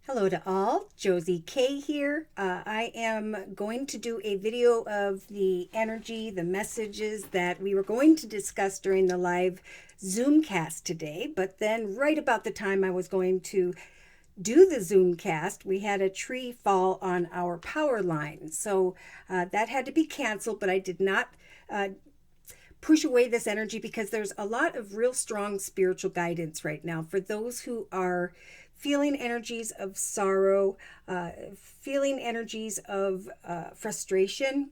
Hello to all, Josie K here. I am going to do a video of the energy, the messages that we were going to discuss during the live Zoomcast today, but then right about the time I was going to do the Zoomcast, we had a tree fall on our power line. So that had to be canceled, but I did not push away this energy because there's a lot of real strong spiritual guidance right now for those who are feeling energies of sorrow, feeling energies of frustration.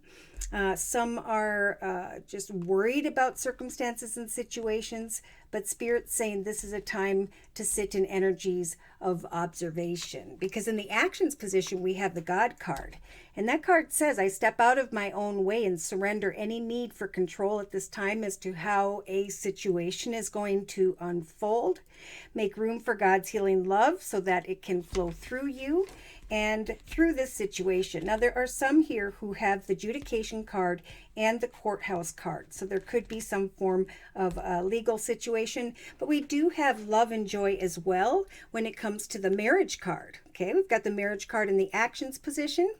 Some are just worried about circumstances and situations, but Spirit's saying this is a time to sit in energies of observation. Because in the actions position, we have the God card. And that card says, I step out of my own way and surrender any need for control at this time as to how a situation is going to unfold. Make room for God's healing love so that it can flow through you and through this situation. Now, there are some here who have the adjudication card and the courthouse card. So there could be some form of a legal situation, but we do have love and joy as well when it comes to the marriage card. Okay, we've got the marriage card in the actions position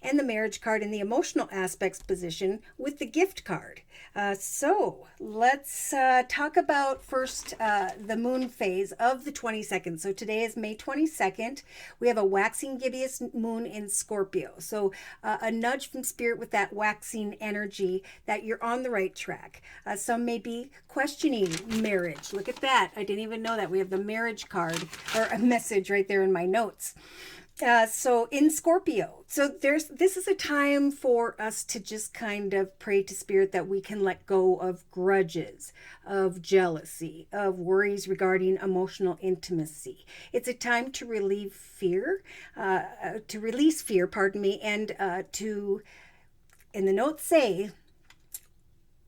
and the marriage card in the emotional aspects position with the gift card. So let's talk about first the moon phase of the 22nd. So today is May 22nd. We have a waxing gibbous moon in Scorpio. So a nudge from Spirit with that waxing energy that you're on the right track. Some may be questioning marriage. Look at that. I didn't even know that. We have the marriage card or a message right there in my notes. So in Scorpio, so this is a time for us to just kind of pray to Spirit that we can let go of grudges, of jealousy, of worries regarding emotional intimacy. It's a time to relieve fear, to release fear, and to, in the notes say,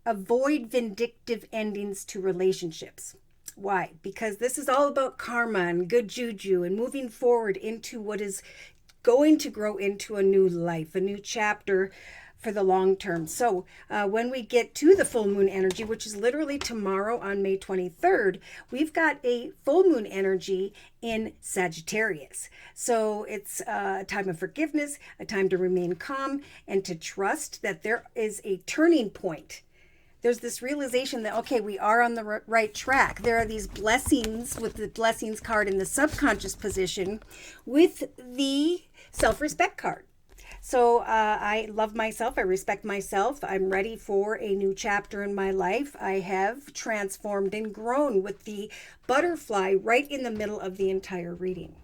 avoid vindictive endings to relationships. Why? Because this is all about karma and good juju and moving forward into what is going to grow into a new life, a new chapter for the long term. So when we get to the full moon energy, which is literally tomorrow on May 23rd, we've got a full moon energy in Sagittarius. So it's a time of forgiveness, a time to remain calm and to trust that there is a turning point. There's this realization that, okay, we are on the right track. There are these blessings with the blessings card in the subconscious position with the self-respect card. So I love myself. I respect myself. I'm ready for a new chapter in my life. I have transformed and grown with the butterfly right in the middle of the entire reading.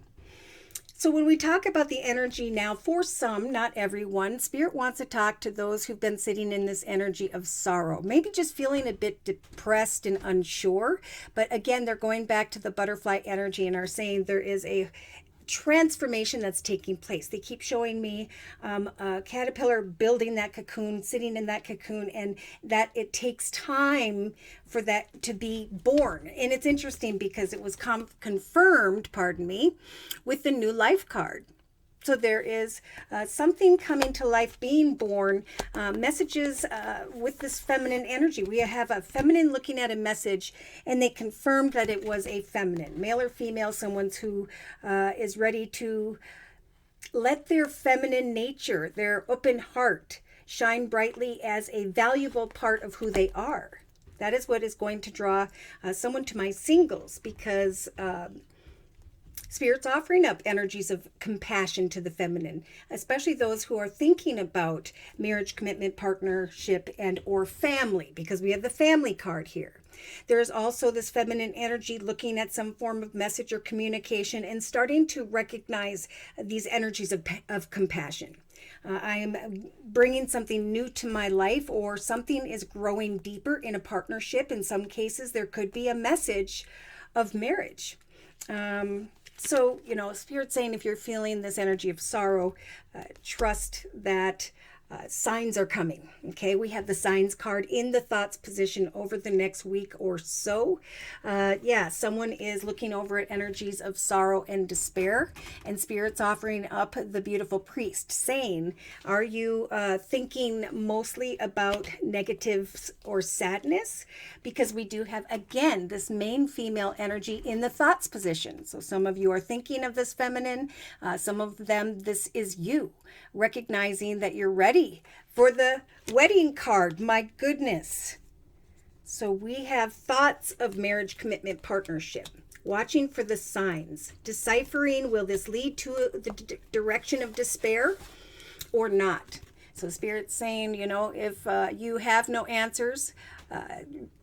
So when we talk about the energy now, for some, not everyone, Spirit wants to talk to those who've been sitting in this energy of sorrow, maybe just feeling a bit depressed and unsure. But again, they're going back to the butterfly energy and are saying there is a transformation that's taking place. They keep showing me a caterpillar building that cocoon, sitting in that cocoon, and that it takes time for that to be born. And it's interesting because it was confirmed, with the new life card. So there is something coming to life, being born, messages with this feminine energy. We have a feminine looking at a message, and they confirmed that it was a feminine, male or female, someone who is ready to let their feminine nature, their open heart, shine brightly as a valuable part of who they are. That is what is going to draw someone to my singles, because Spirit's offering up energies of compassion to the feminine, especially those who are thinking about marriage, commitment, partnership, and or family, because we have the family card here. There is also this feminine energy looking at some form of message or communication and starting to recognize these energies of compassion. I am bringing something new to my life, or something is growing deeper in a partnership. In some cases, there could be a message of marriage. So, Spirit's saying if you're feeling this energy of sorrow, trust that signs are coming. Okay, we have the signs card in the thoughts position over the next week or so. Yeah, someone is looking over at energies of sorrow and despair, and Spirit's offering up the beautiful priest, saying, are you thinking mostly about negatives or sadness? Because we do have, again, this main female energy in the thoughts position. So some of you are thinking of this feminine, some of them, this is you, recognizing that you're ready for the wedding card. My goodness. So we have thoughts of marriage, commitment, partnership, watching for the signs, deciphering, will this lead to the direction of despair or not? So Spirit's saying, you know, if you have no answers,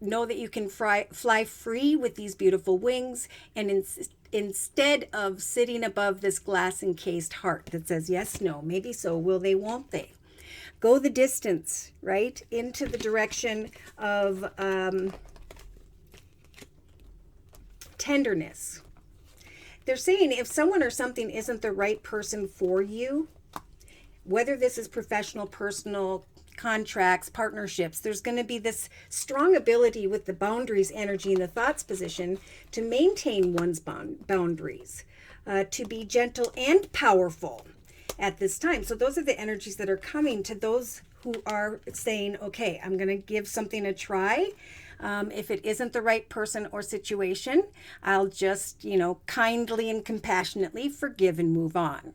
know that you can fly free with these beautiful wings, and instead of sitting above this glass encased heart that says yes, no, maybe so, will they, won't they? Go the distance, right? Into the direction of tenderness. They're saying if someone or something isn't the right person for you, whether this is professional, personal, contracts, partnerships, there's going to be this strong ability with the boundaries energy in the thoughts position to maintain one's boundaries, to be gentle and powerful at this time. So those are the energies that are coming to those who are saying, okay, I'm going to give something a try. If it isn't the right person or situation, I'll just, you know, kindly and compassionately forgive and move on.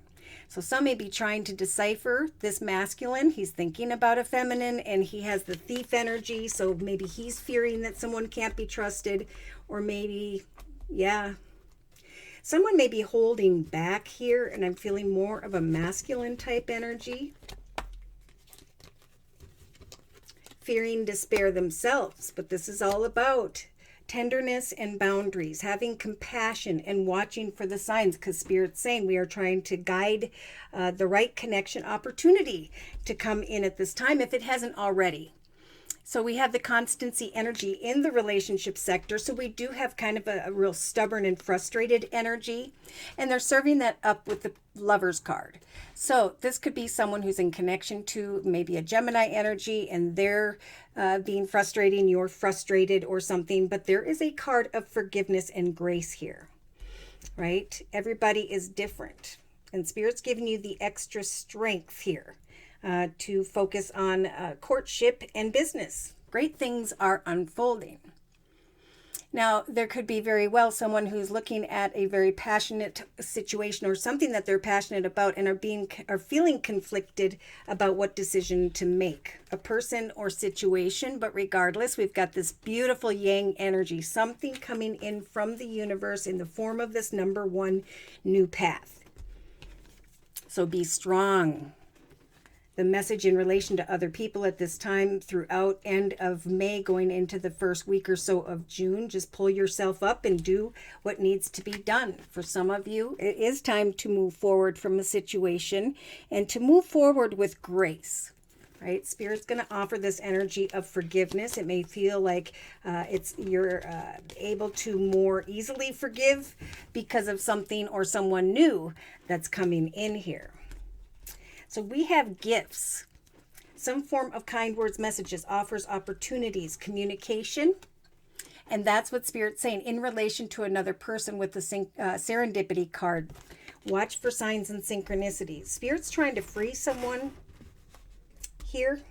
So some may be trying to decipher this masculine. He's thinking about a feminine, and he has the thief energy. So maybe he's fearing that someone can't be trusted, or maybe, yeah, someone may be holding back here, and I'm feeling more of a masculine type energy. Fearing despair themselves, but this is all about tenderness and boundaries, having compassion and watching for the signs, because Spirit's saying we are trying to guide the right connection opportunity to come in at this time if it hasn't already. So we have the constancy energy in the relationship sector. So we do have kind of a real stubborn and frustrated energy. And they're serving that up with the Lover's card. So this could be someone who's in connection to maybe a Gemini energy, and they're being frustrating, you're frustrated or something. But there is a card of forgiveness and grace here, right? Everybody is different. And Spirit's giving you the extra strength here. To focus on courtship and business. Great things are unfolding. Now, there could be very well someone who's looking at a very passionate situation or something that they're passionate about and are feeling conflicted about what decision to make. A person or situation, but regardless, we've got this beautiful yang energy, something coming in from the universe in the form of this number one new path. So be strong. The message in relation to other people at this time throughout end of May going into the first week or so of June, just pull yourself up and do what needs to be done. For some of you, it is time to move forward from a situation and to move forward with grace, right? Spirit's going to offer this energy of forgiveness. It may feel like you're able to more easily forgive because of something or someone new that's coming in here. So we have gifts, some form of kind words, messages, offers, opportunities, communication. And that's what Spirit's saying in relation to another person with the serendipity card. Watch for signs and synchronicities. Spirit's trying to free someone here.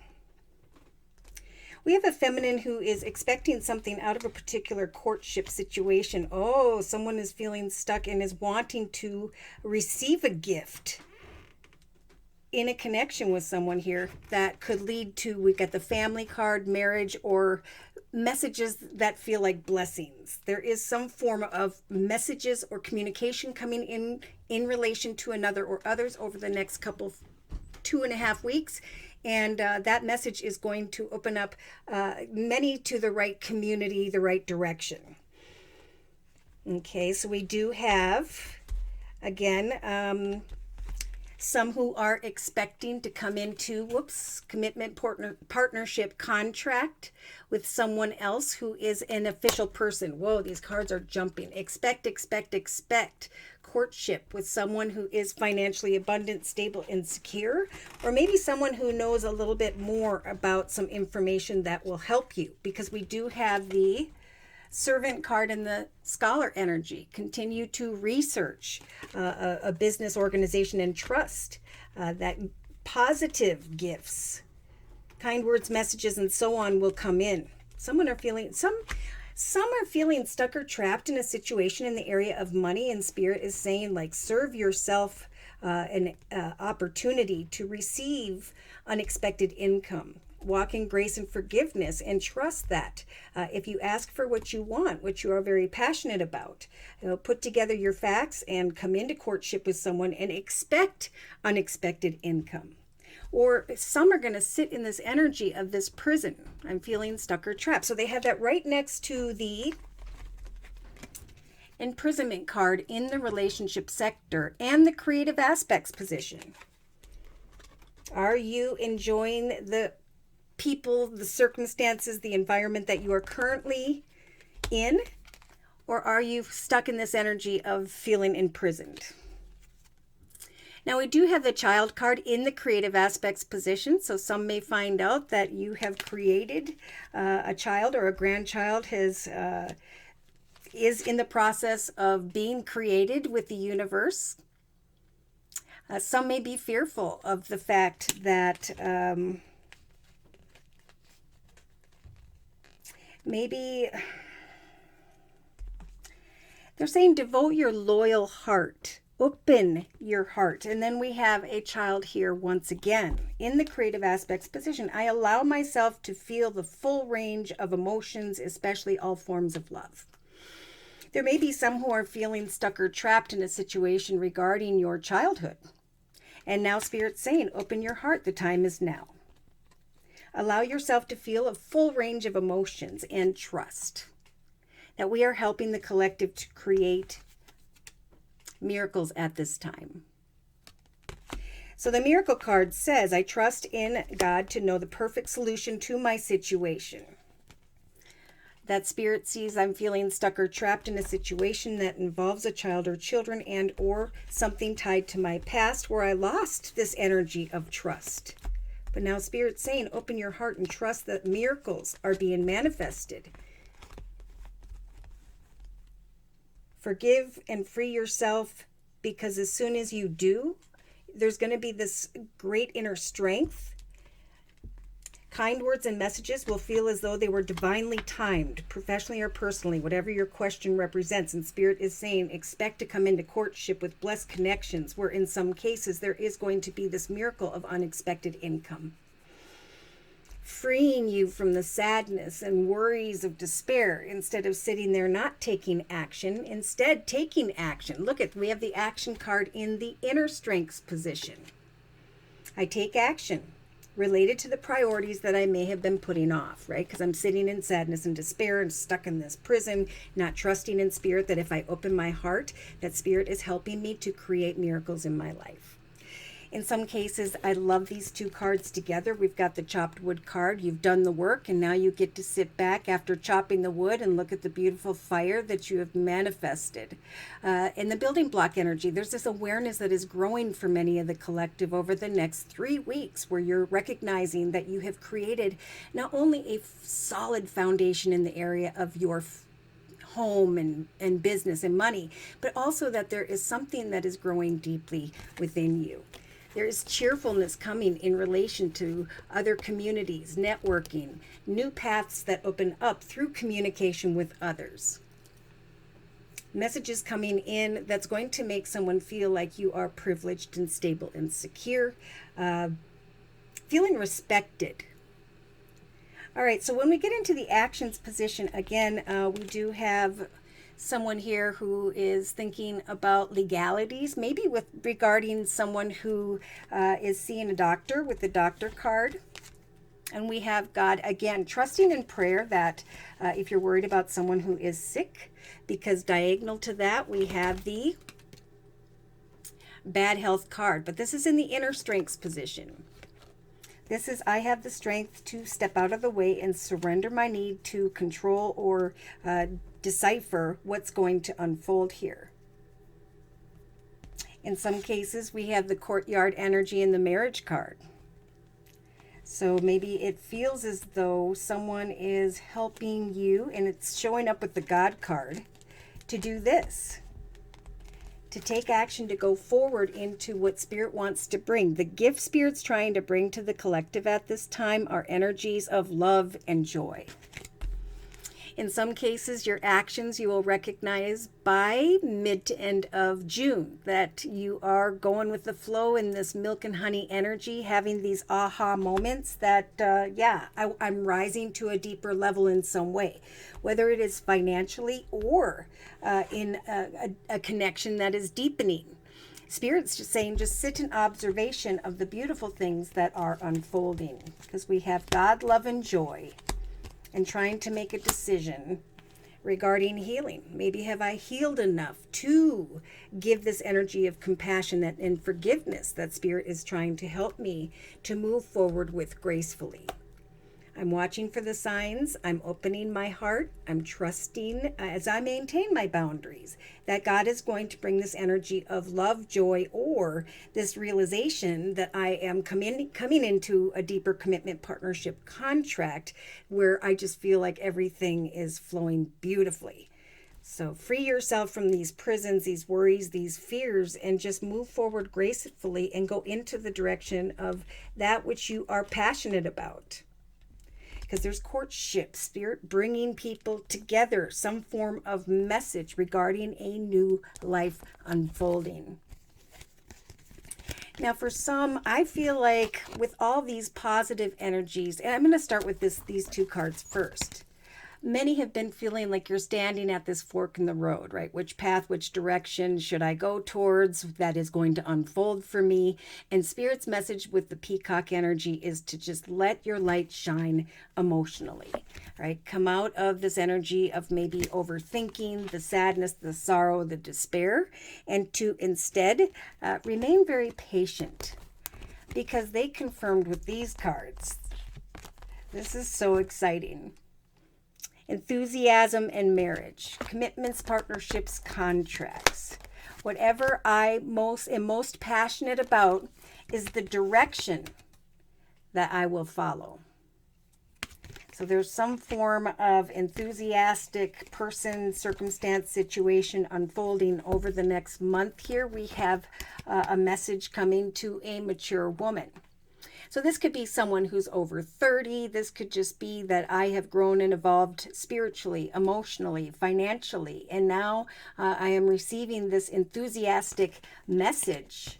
We have a feminine who is expecting something out of a particular courtship situation. Oh, someone is feeling stuck and is wanting to receive a gift in a connection with someone here that could lead to, we've got the family card, marriage, or messages that feel like blessings. There is some form of messages or communication coming in relation to another or others over the next 2.5 weeks. And that message is going to open up many to the right community, the right direction. Okay, so we do have, again, Some who are expecting to come into, commitment, partnership, contract with someone else who is an official person. Whoa, these cards are jumping. Expect. Courtship with someone who is financially abundant, stable, and secure, or maybe someone who knows a little bit more about some information that will help you, because we do have the Servant card and the Scholar energy. Continue to research a business, organization, and trust. That positive gifts, kind words, messages, and so on will come in. Some are feeling stuck or trapped in a situation in the area of money, and Spirit is saying, like, serve yourself an opportunity to receive unexpected income. Walk in grace and forgiveness, and trust that if you ask for what you want, what you are very passionate about, put together your facts and come into courtship with someone and expect unexpected income. Or some are going to sit in this energy of this prison. I'm feeling stuck or trapped. So they have that right next to the imprisonment card in the relationship sector and the creative aspects position. Are you enjoying the people, the circumstances, the environment that you are currently in? Or are you stuck in this energy of feeling imprisoned? Now, we do have the Child card in the creative aspects position. So some may find out that you have created a child, or a grandchild is in the process of being created with the universe. Some may be fearful of the fact that maybe they're saying devote your loyal heart, open your heart. And then we have a child here once again in the creative aspects position. I allow myself to feel the full range of emotions, especially all forms of love. There may be some who are feeling stuck or trapped in a situation regarding your childhood. And now Spirit's saying, open your heart. The time is now. Allow yourself to feel a full range of emotions and trust that we are helping the collective to create miracles at this time. So the Miracle card says, I trust in God to know the perfect solution to my situation. That Spirit sees I'm feeling stuck or trapped in a situation that involves a child or children, and or something tied to my past where I lost this energy of trust. But now Spirit's saying, open your heart and trust that miracles are being manifested. Forgive and free yourself, because as soon as you do, there's going to be this great inner strength. Kind words and messages will feel as though they were divinely timed, professionally or personally, whatever your question represents. And Spirit is saying, expect to come into courtship with blessed connections, where in some cases there is going to be this miracle of unexpected income. Freeing you from the sadness and worries of despair, instead of sitting there not taking action, instead taking action. Look at, we have the action card in the inner strengths position. I take action related to the priorities that I may have been putting off, right? Because I'm sitting in sadness and despair and stuck in this prison, not trusting in Spirit that if I open my heart, that Spirit is helping me to create miracles in my life. In some cases, I love these two cards together. We've got the chopped wood card. You've done the work, and now you get to sit back after chopping the wood and look at the beautiful fire that you have manifested. In the building block energy, there's this awareness that is growing for many of the collective over the next 3 weeks, where you're recognizing that you have created not only a solid foundation in the area of your home and business and money, but also that there is something that is growing deeply within you. There is cheerfulness coming in relation to other communities, networking, new paths that open up through communication with others. Messages coming in that's going to make someone feel like you are privileged and stable and secure, feeling respected. All right, so when we get into the actions position, again, we do have someone here who is thinking about legalities, maybe with regarding someone who is seeing a doctor with the doctor card. And we have God, again, trusting in prayer that if you're worried about someone who is sick, because diagonal to that, we have the bad health card, but this is in the inner strengths position. This is, I have the strength to step out of the way and surrender my need to control or decipher what's going to unfold here. In some cases, we have the courtyard energy in the marriage card. So maybe it feels as though someone is helping you, and it's showing up with the God card, to do this. To take action, to go forward into what Spirit wants to bring. The gift Spirit's trying to bring to the collective at this time are energies of love and joy. In some cases, your actions you will recognize by mid to end of June, that you are going with the flow in this milk and honey energy, having these aha moments that, I'm rising to a deeper level in some way, whether it is financially or in a connection that is deepening. Spirit's just saying, just sit in observation of the beautiful things that are unfolding, because we have God, love, and joy. And trying to make a decision regarding healing. Maybe have I healed enough to give this energy of compassion and forgiveness that Spirit is trying to help me to move forward with gracefully. I'm watching for the signs. I'm opening my heart. I'm trusting as I maintain my boundaries that God is going to bring this energy of love, joy, or this realization that I am coming into a deeper commitment, partnership, contract where I just feel like everything is flowing beautifully. So free yourself from these prisons, these worries, these fears, and just move forward gracefully and go into the direction of that which you are passionate about. Because there's courtship, Spirit bringing people together, some form of message regarding a new life unfolding. Now, for some, I feel like with all these positive energies, and I'm going to start with these two cards first. Many have been feeling like you're standing at this fork in the road, right? Which path, which direction should I go towards that is going to unfold for me? And Spirit's message with the peacock energy is to just let your light shine emotionally, right? Come out of this energy of maybe overthinking, the sadness, the sorrow, the despair, and to instead remain very patient, because they confirmed with these cards. This is so exciting. Enthusiasm and marriage, commitments, partnerships, contracts. Whatever I am most passionate about is the direction that I will follow. So there's some form of enthusiastic person, circumstance, situation unfolding over the next month here. We have a message coming to a mature woman. So this could be someone who's over 30. This could just be that I have grown and evolved spiritually, emotionally, financially. And now I am receiving this enthusiastic message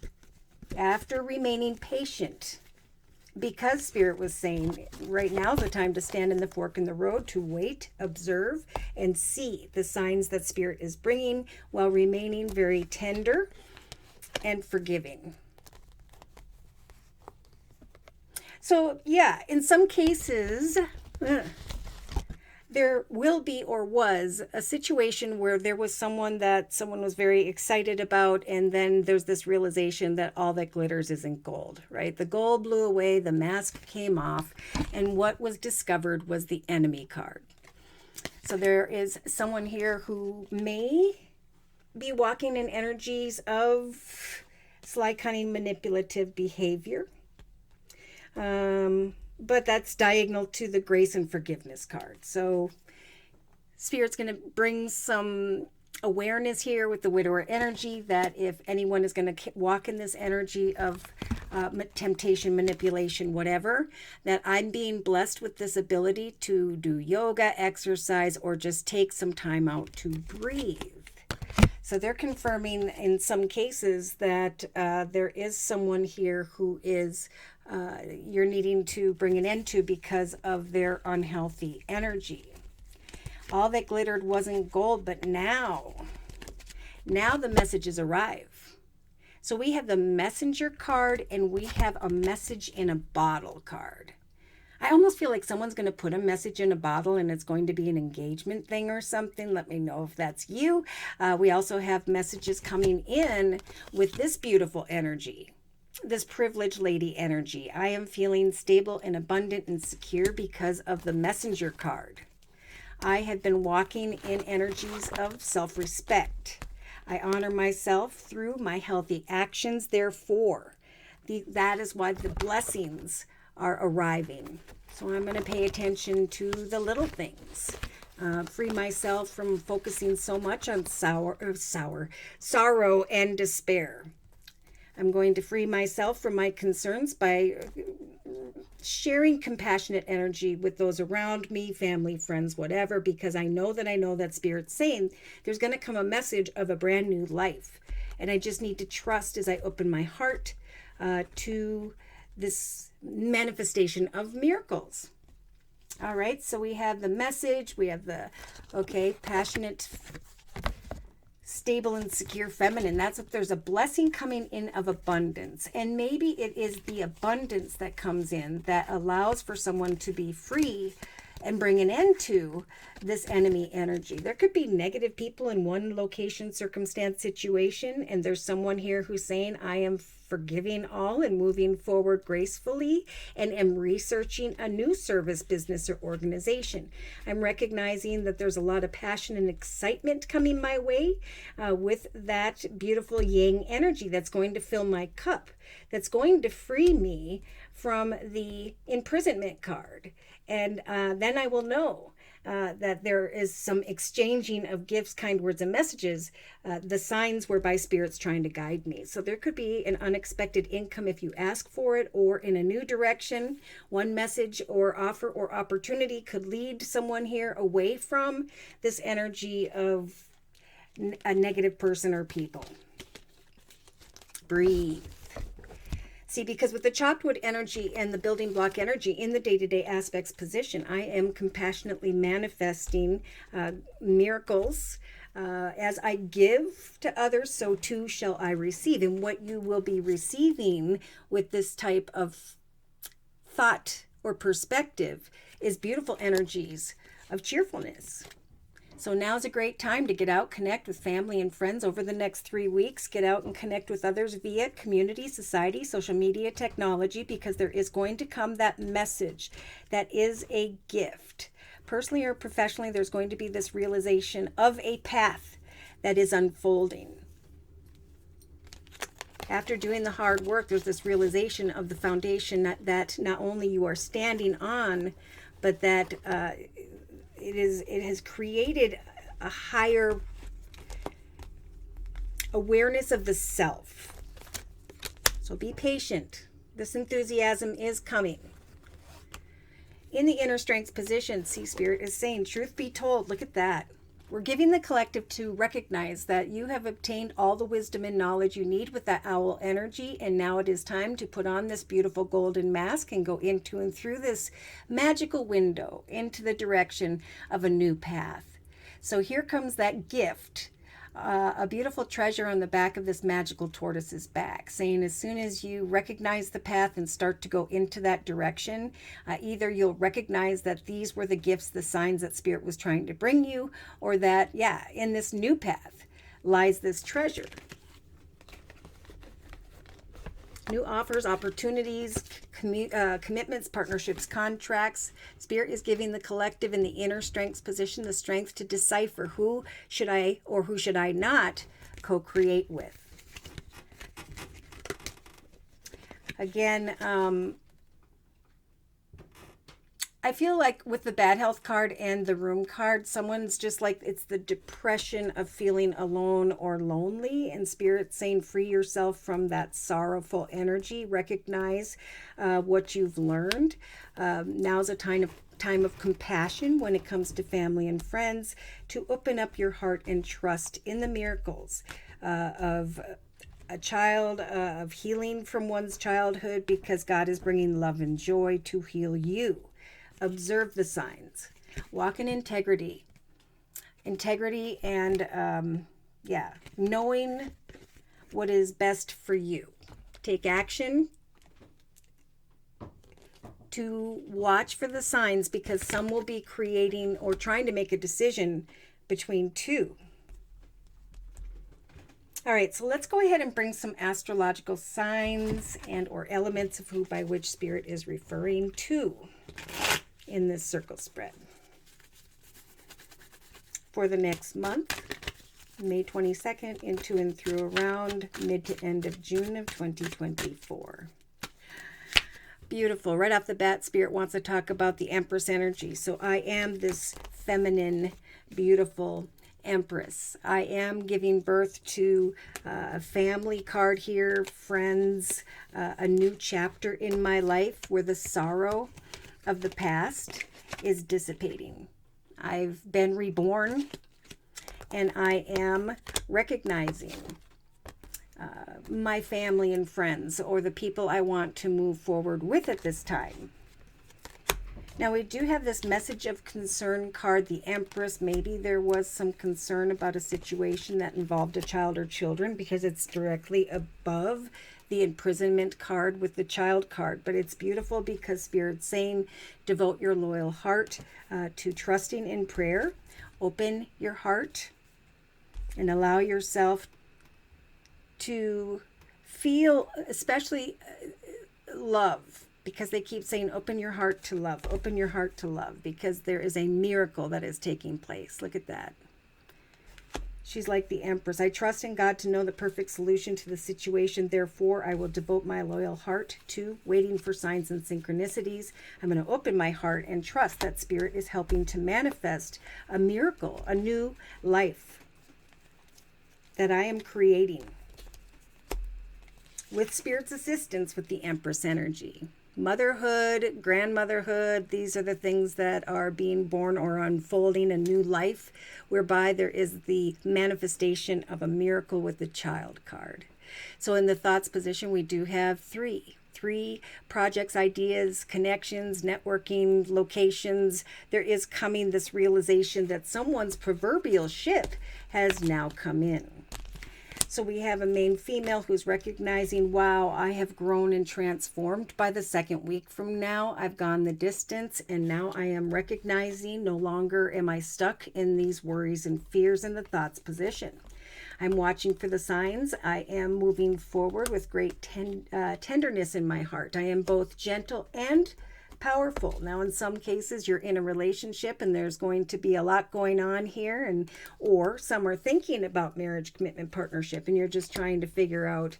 after remaining patient. Because Spirit was saying right now is the time to stand in the fork in the road, to wait, observe, and see the signs that Spirit is bringing while remaining very tender and forgiving. So yeah, in some cases, there will be or was a situation where there was someone that someone was very excited about, and then there's this realization that all that glitters isn't gold, right? The gold blew away, the mask came off, and what was discovered was the enemy card. So there is someone here who may be walking in energies of sly, cunning, manipulative behavior. But that's diagonal to the grace and forgiveness card. So Spirit's going to bring some awareness here with the widower energy that if anyone is going to walk in this energy of temptation, manipulation, whatever, that I'm being blessed with this ability to do yoga, exercise, or just take some time out to breathe. So they're confirming in some cases that there is someone here who is you're needing to bring an end to because of their unhealthy energy. All that glittered wasn't gold, but now the messages arrive. So we have the messenger card and we have a message in a bottle card. I almost feel like someone's going to put a message in a bottle and it's going to be an engagement thing or something. Let me know if that's you. We also have messages coming in with this beautiful energy, this privileged lady energy. I am feeling stable and abundant and secure because of the messenger card. I have been walking in energies of self-respect. I honor myself through my healthy actions. Therefore, that is why the blessings are arriving. So I'm going to pay attention to the little things. Free myself from focusing so much on sorrow and despair. I'm going to free myself from my concerns by sharing compassionate energy with those around me, family, friends, whatever, because I know that Spirit's saying there's going to come a message of a brand new life. And I just need to trust as I open my heart to this manifestation of miracles. All right, so we have the message, we have the, passionate, stable and secure feminine. That's if there's a blessing coming in of abundance. And maybe it is the abundance that comes in that allows for someone to be free and bring an end to this enemy energy. There could be negative people in one location, circumstance, situation, and there's someone here who's saying, I am forgiving all and moving forward gracefully and am researching a new service, business, or organization. I'm recognizing that there's a lot of passion and excitement coming my way with that beautiful yang energy that's going to fill my cup, that's going to free me from the imprisonment card. And then I will know that there is some exchanging of gifts, kind words, and messages, the signs whereby Spirit's trying to guide me. So there could be an unexpected income if you ask for it, or in a new direction. One message or offer or opportunity could lead someone here away from this energy of a negative person or people. Breathe. See, because with the chopped wood energy and the building block energy in the day-to-day aspects position, I am compassionately manifesting miracles. As I give to others, so too shall I receive. And what you will be receiving with this type of thought or perspective is beautiful energies of cheerfulness. So now's a great time to get out, connect with family and friends over the next 3 weeks. Get out and connect with others via community, society, social media, technology, because there is going to come that message that is a gift. Personally or professionally, there's going to be this realization of a path that is unfolding. After doing the hard work, there's this realization of the foundation that not only you are standing on, but that it has created a higher awareness of the self. So be patient. This enthusiasm is coming. In the inner strength position, see, Spirit is saying, truth be told, look at that. We're giving the collective to recognize that you have obtained all the wisdom and knowledge you need with that owl energy, and now it is time to put on this beautiful golden mask and go into and through this magical window into the direction of a new path. So here comes that gift, a beautiful treasure on the back of this magical tortoise's back, saying as soon as you recognize the path and start to go into that direction, either you'll recognize that these were the gifts, the signs that Spirit was trying to bring you, or that, in this new path lies this treasure. New offers, opportunities, commitments, partnerships, contracts. Spirit is giving the collective in the inner strengths position the strength to decipher who should I or who should I not co-create with. Again, I feel like with the bad health card and the room card, someone's just like, it's the depression of feeling alone or lonely, and Spirit saying free yourself from that sorrowful energy. Recognize what you've learned. Now's a time of compassion when it comes to family and friends, to open up your heart and trust in the miracles of a child, of healing from one's childhood, because God is bringing love and joy to heal you. Observe the signs. Walk in integrity. Integrity and, knowing what is best for you. Take action to watch for the signs, because some will be creating or trying to make a decision between two. All right, so let's go ahead and bring some astrological signs and or elements of who by which Spirit is referring to in this circle spread for the next month, May 22nd into and through around mid to end of June of 2024. Beautiful. Right off the bat, Spirit wants to talk about the Empress energy. So I am this feminine, beautiful Empress. I am giving birth to a family card here, friends, a new chapter in my life where the sorrow of the past is dissipating. I've been reborn, and I am recognizing my family and friends, or the people I want to move forward with at this time. Now we do have this message of concern card, the Empress. Maybe there was some concern about a situation that involved a child or children, because it's directly above the imprisonment card with the child card. But it's beautiful because Spirit's saying devote your loyal heart to trusting in prayer. Open your heart and allow yourself to feel, especially love, because they keep saying open your heart to love, open your heart to love, because there is a miracle that is taking place. Look at that. She's like the Empress. I trust in God to know the perfect solution to the situation. Therefore, I will devote my loyal heart to waiting for signs and synchronicities. I'm going to open my heart and trust that Spirit is helping to manifest a miracle, a new life that I am creating with Spirit's assistance with the Empress energy. Motherhood, grandmotherhood, these are the things that are being born or unfolding a new life, whereby there is the manifestation of a miracle with the child card. So in the thoughts position, we do have three projects, ideas, connections, networking, locations. There is coming this realization that someone's proverbial ship has now come in. So we have a main female who's recognizing, wow, I have grown and transformed by the second week from now. I've gone the distance, and now I am recognizing no longer am I stuck in these worries and fears in the thoughts position. I'm watching for the signs. I am moving forward with great tenderness in my heart. I am both gentle and powerful. Now, in some cases, you're in a relationship and there's going to be a lot going on here, or some are thinking about marriage, commitment, partnership, and you're just trying to figure out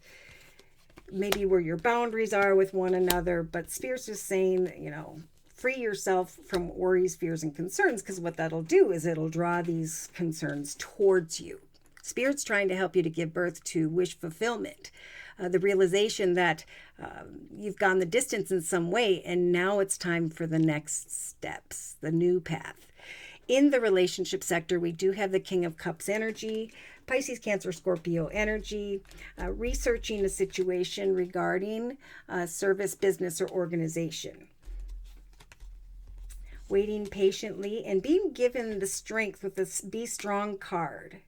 maybe where your boundaries are with one another. But Spirit's just saying, free yourself from worries, fears, and concerns, because what that'll do is it'll draw these concerns towards you. Spirit's trying to help you to give birth to wish fulfillment. The realization that you've gone the distance in some way, and now it's time for the next steps, the new path. In the relationship sector, we do have the King of Cups energy, Pisces, Cancer, Scorpio energy, researching a situation regarding service, business, or organization. Waiting patiently and being given the strength with this Be Strong card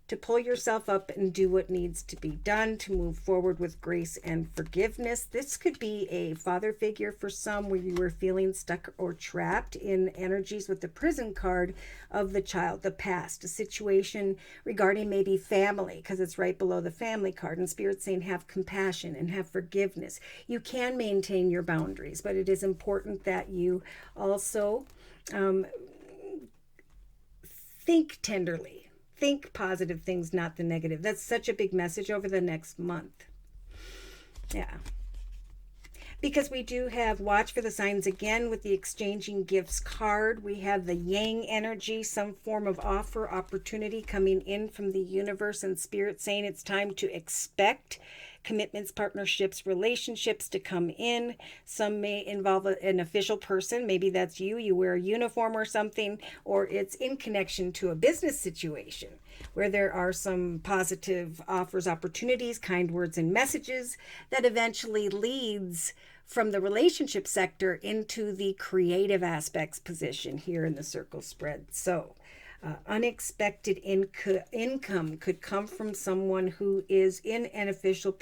to pull yourself up and do what needs to be done to move forward with grace and forgiveness. This could be a father figure for some, where you were feeling stuck or trapped in energies with the prison card of the child, the past, a situation regarding maybe family, because it's right below the family card. And Spirit's saying have compassion and have forgiveness. You can maintain your boundaries, but it is important that you also think tenderly. Think positive things, not the negative. That's such a big message over the next month. Yeah. Because we do have watch for the signs again with the exchanging gifts card. We have the Yang energy, some form of offer, opportunity coming in from the universe, and Spirit saying it's time to expect commitments, partnerships, relationships to come in. Some may involve an official person. Maybe that's you. You wear a uniform or something, or it's in connection to a business situation where there are some positive offers, opportunities, kind words, and messages that eventually leads from the relationship sector into the creative aspects position here in the circle spread. So Unexpected income could come from someone who is in an official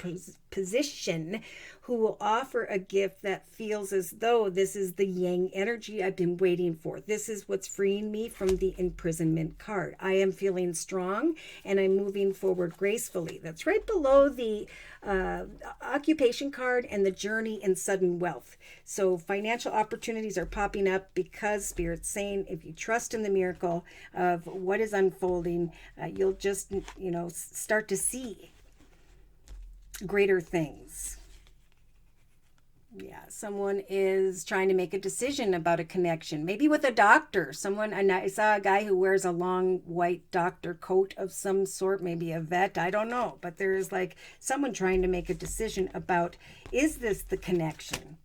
position, who will offer a gift that feels as though this is the yang energy I've been waiting for. This is what's freeing me from the imprisonment card. I am feeling strong and I'm moving forward gracefully. That's right below the occupation card and the journey and sudden wealth. So financial opportunities are popping up because Spirit's saying if you trust in the miracle of what is unfolding, you'll just, start to see greater things. Yeah, someone is trying to make a decision about a connection, maybe with a doctor. And I saw a guy who wears a long white doctor coat of some sort, maybe a vet, I don't know. But there is like someone trying to make a decision about, is this the connection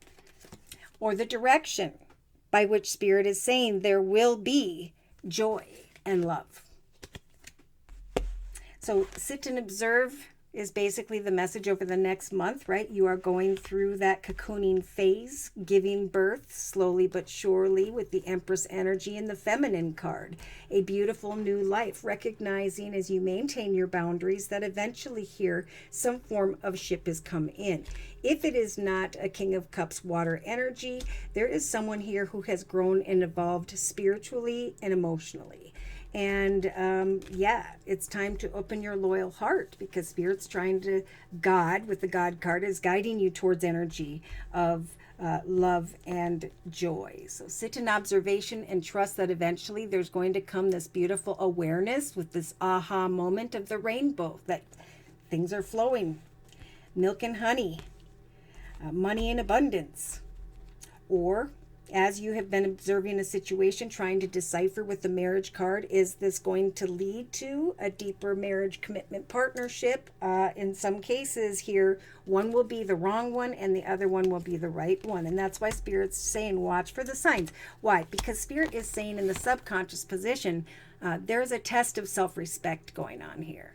or the direction by which Spirit is saying there will be joy and love. So sit and observe is basically the message over the next month, right? You are going through that cocooning phase, giving birth slowly but surely with the Empress energy and the feminine card. A beautiful new life, recognizing as you maintain your boundaries that eventually here some form of ship has come in. If it is not a King of Cups water energy, there is someone here who has grown and evolved spiritually and emotionally. And it's time to open your loyal heart, because Spirit's trying to, God, with the God card, is guiding you towards energy of love and joy. So sit in observation and trust that eventually there's going to come this beautiful awareness with this aha moment of the rainbow, that things are flowing. Milk and honey, money in abundance. Or as you have been observing a situation, trying to decipher with the marriage card, is this going to lead to a deeper marriage commitment partnership? In some cases here, one will be the wrong one and the other one will be the right one. And that's why Spirit's saying watch for the signs. Why? Because Spirit is saying in the subconscious position, there's a test of self-respect going on here.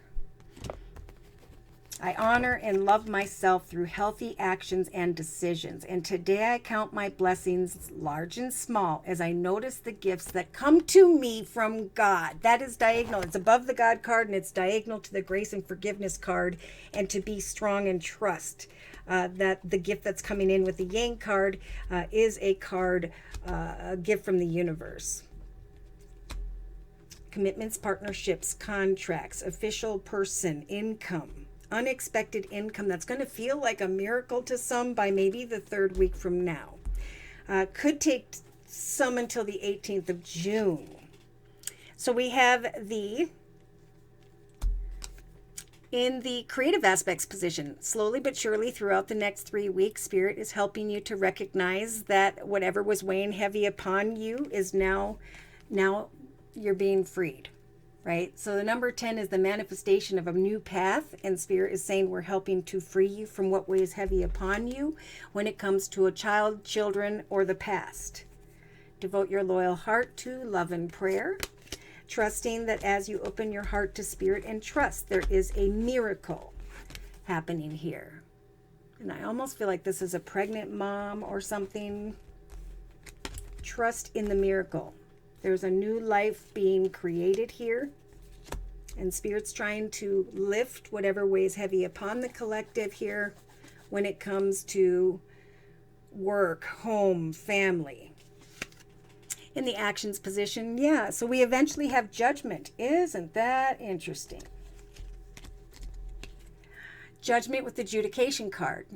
I honor and love myself through healthy actions and decisions. And today I count my blessings large and small as I notice the gifts that come to me from God. That is diagonal. It's above the God card and it's diagonal to the grace and forgiveness card. And to be strong and trust that the gift that's coming in with the Yang card is a card, a gift from the universe. Commitments, partnerships, contracts, official person, income. Unexpected income that's going to feel like a miracle to some by maybe the 3rd week from now. Could take some until the 18th of June. So we have in the creative aspects position, slowly but surely throughout the next 3 weeks, Spirit is helping you to recognize that whatever was weighing heavy upon you is now you're being freed. Right? So the number 10 is the manifestation of a new path, and Spirit is saying we're helping to free you from what weighs heavy upon you when it comes to a child, children, or the past. Devote your loyal heart to love and prayer, trusting that as you open your heart to Spirit and trust, there is a miracle happening here. And I almost feel like this is a pregnant mom or something. Trust in the miracle. There's a new life being created here, and Spirit's trying to lift whatever weighs heavy upon the collective here when it comes to work, home, family. In the actions position, so we eventually have judgment. Isn't that interesting? Judgment with the adjudication card.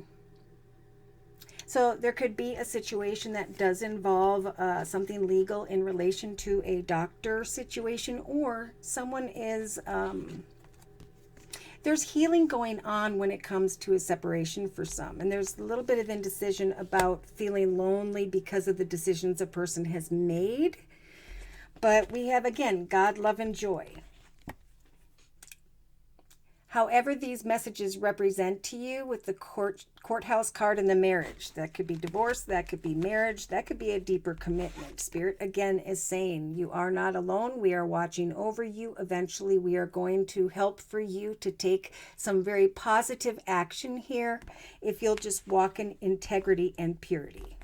So there could be a situation that does involve something legal in relation to a doctor situation, or someone is, there's healing going on when it comes to a separation for some. And there's a little bit of indecision about feeling lonely because of the decisions a person has made. But we have, again, God, love, and joy. However these messages represent to you with the courthouse card and the marriage. That could be divorce, that could be marriage, that could be a deeper commitment. Spirit, again, is saying you are not alone. We are watching over you. Eventually, we are going to help for you to take some very positive action here if you'll just walk in integrity and purity.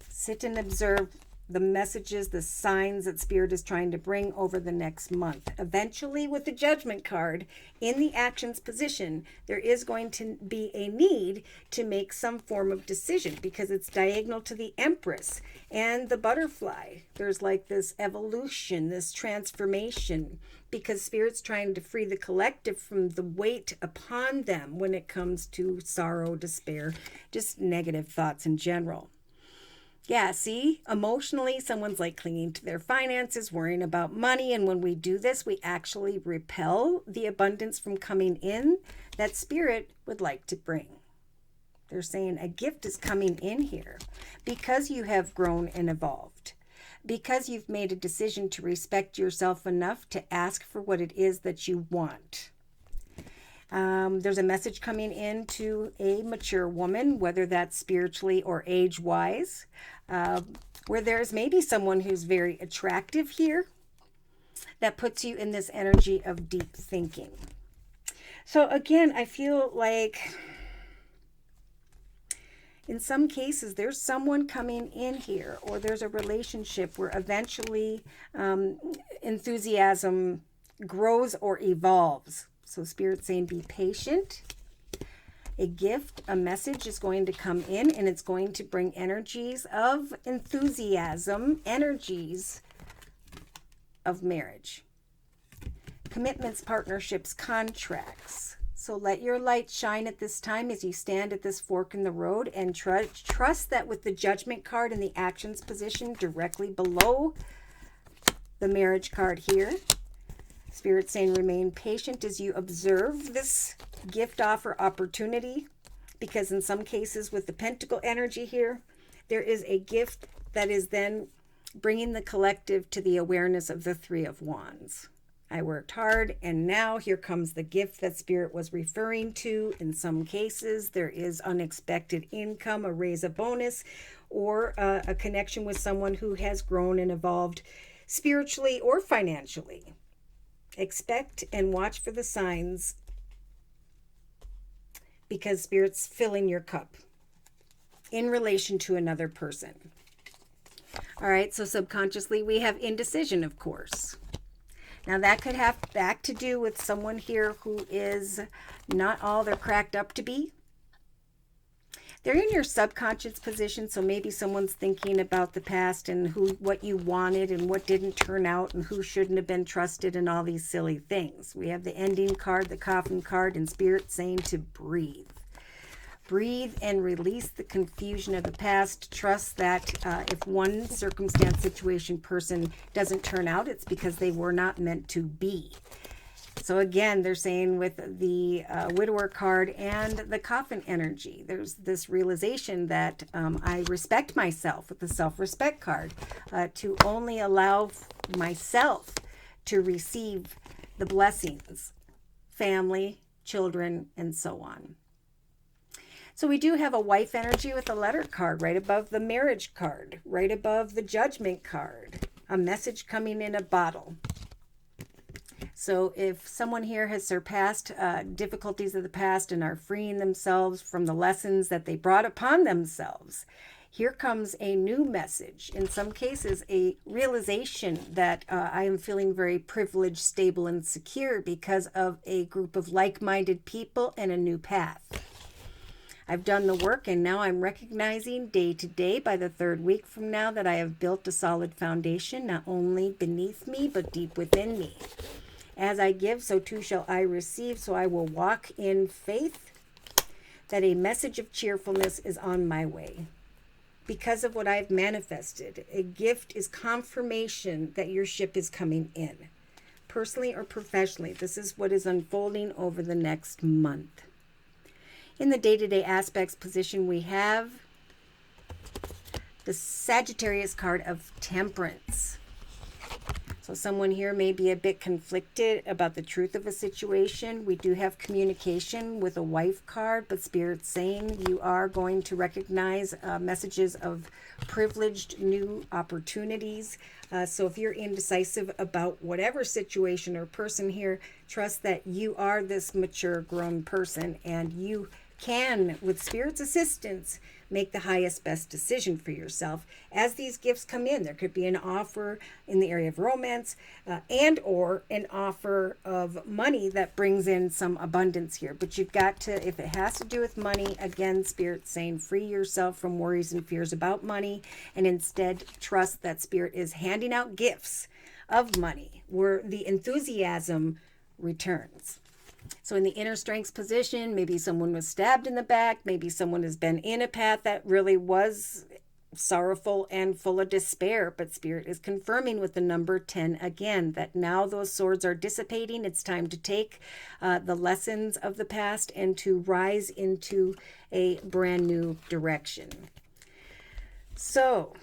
Sit and observe the messages, the signs that Spirit is trying to bring over the next month. Eventually, with the Judgment card in the actions position, there is going to be a need to make some form of decision because it's diagonal to the Empress and the butterfly. There's like this evolution, this transformation, because Spirit's trying to free the collective from the weight upon them when it comes to sorrow, despair, just negative thoughts in general. Yeah, see, emotionally, someone's like clinging to their finances, worrying about money. And when we do this, we actually repel the abundance from coming in that Spirit would like to bring. They're saying a gift is coming in here because you have grown and evolved, because you've made a decision to respect yourself enough to ask for what it is that you want. There's a message coming in to a mature woman, whether that's spiritually or age-wise, where there's maybe someone who's very attractive here that puts you in this energy of deep thinking. So again, I feel like in some cases, there's someone coming in here, or there's a relationship where eventually enthusiasm grows or evolves. So Spirit's saying be patient. A gift, a message is going to come in, and it's going to bring energies of enthusiasm, energies of marriage, commitments, partnerships, contracts. So let your light shine at this time as you stand at this fork in the road, and trust that with the Judgment card in the actions position directly below the marriage card here, Spirit saying remain patient as you observe this gift offer opportunity, because in some cases with the Pentacle energy here, there is a gift that is then bringing the collective to the awareness of the Three of Wands. I worked hard, and now here comes the gift that Spirit was referring to. In some cases, there is unexpected income, a raise, a bonus, or a connection with someone who has grown and evolved spiritually or financially. Expect and watch for the signs, because Spirit's filling your cup in relation to another person. All right, so subconsciously we have indecision, of course. Now that could have back to do with someone here who is not all they're cracked up to be. They're in your subconscious position, so maybe someone's thinking about the past and what you wanted and what didn't turn out and who shouldn't have been trusted and all these silly things. We have the ending card, the coffin card, and Spirit saying to breathe. Breathe and release the confusion of the past. Trust that if one circumstance, situation, person doesn't turn out, it's because they were not meant to be. So again, they're saying with the widower card and the coffin energy, there's this realization that I respect myself with the self-respect card, to only allow myself to receive the blessings, family, children, and so on. So we do have a wife energy with a letter card right above the marriage card, right above the Judgment card, a message coming in a bottle. So if someone here has surpassed difficulties of the past and are freeing themselves from the lessons that they brought upon themselves, here comes a new message. In some cases, a realization that I am feeling very privileged, stable, and secure because of a group of like-minded people and a new path. I've done the work, and now I'm recognizing day to day by the third week from now that I have built a solid foundation, not only beneath me, but deep within me. As I give, so too shall I receive. So I will walk in faith that a message of cheerfulness is on my way. Because of what I've manifested, a gift is confirmation that your ship is coming in. Personally or professionally, this is what is unfolding over the next month. In the day-to-day aspects position, we have the Sagittarius card of Temperance. So someone here may be a bit conflicted about the truth of a situation. We do have communication with a wife card, but Spirit's saying you are going to recognize messages of privileged new opportunities. So if you're indecisive about whatever situation or person here, trust that you are this mature, grown person, and you can, with Spirit's assistance, make the highest, best decision for yourself as these gifts come in. There could be an offer in the area of romance and or an offer of money that brings in some abundance here. But you've got to, if it has to do with money, again, Spirit's saying free yourself from worries and fears about money and instead trust that Spirit is handing out gifts of money where the enthusiasm returns. So in the inner strengths position, maybe someone was stabbed in the back. Maybe someone has been in a path that really was sorrowful and full of despair. But Spirit is confirming with the number 10 again, that now those swords are dissipating. It's time to take the lessons of the past and to rise into a brand new direction. So,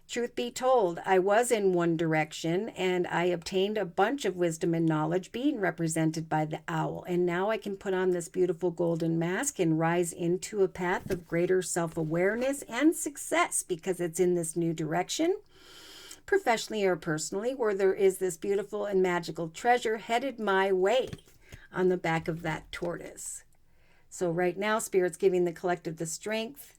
truth be told, I was in one direction and I obtained a bunch of wisdom and knowledge being represented by the owl. And now I can put on this beautiful golden mask and rise into a path of greater self-awareness and success because it's in this new direction, professionally or personally, where there is this beautiful and magical treasure headed my way on the back of that tortoise. So right now, Spirit's giving the collective the strength,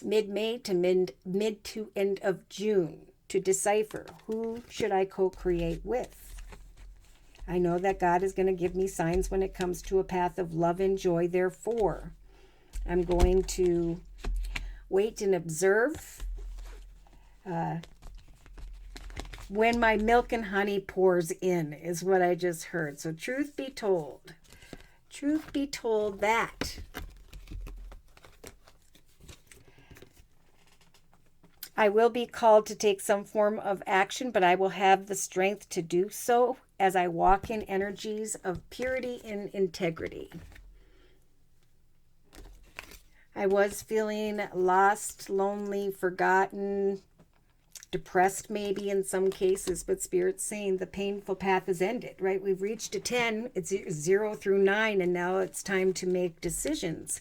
mid-May to mid to end of June to decipher who should I co-create with. I know that God is going to give me signs when it comes to a path of love and joy. Therefore, I'm going to wait and observe when my milk and honey pours in, is what I just heard. So truth be told that I will be called to take some form of action, but I will have the strength to do so as I walk in energies of purity and integrity. I was feeling lost, lonely, forgotten, depressed maybe in some cases, but Spirit's saying the painful path is ended, right? We've reached a 10, it's 0 through 9, and now it's time to make decisions.